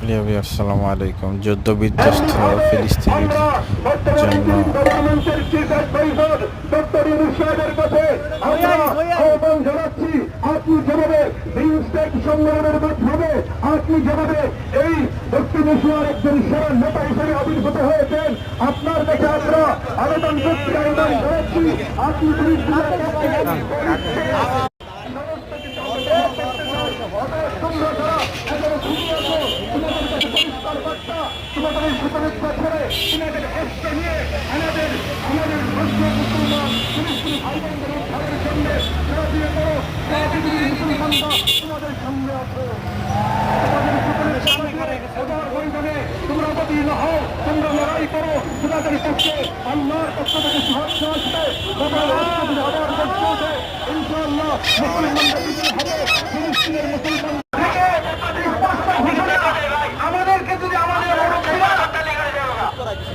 আসসালামু আলাইকুম। যুদ্ধ বিধ্বস্ত ফিলিস্তিনের জন্য আপনি যেভাবে বিমস্টেক সম্মেলনের মাধ্যমে আপনি যেভাবে এই দক্ষিণ এশিয়ার একজন সেরা নেতা হিসেবে আবির্ভূত হয়েছেন, আপনার কাছে আমরা আবেদন করছি, আহ্বান জানাচ্ছি, আপনি তোমাদের সুপরিক্ষ করে তোমাদের কষ্ট নিয়ে আমাদের মুসলমান ফিলিস্তিনি ভাই বোনদের উদ্ধারের জন্য দিয়ে করো তোমাদের সামনে আছে। তোমরা যদি না হও, তোমরা লড়াই করো, তোমাদের পক্ষে আল্লাহর পক্ষ থেকে সাহায্য আসবে। ইনশাআল্লাহ মুসলমানরা বিজয়ী হবে, ফিলিস্তিনের মুসলমান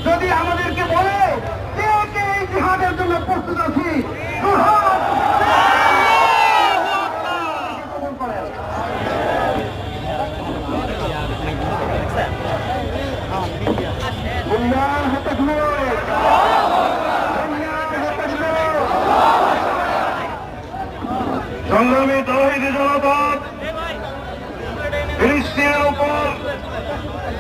যদি আমাদেরকে বলে কে কে এই জিহাদের জন্য প্রস্তুত আছি, সংগ্রামী তৌহিদি জনতা।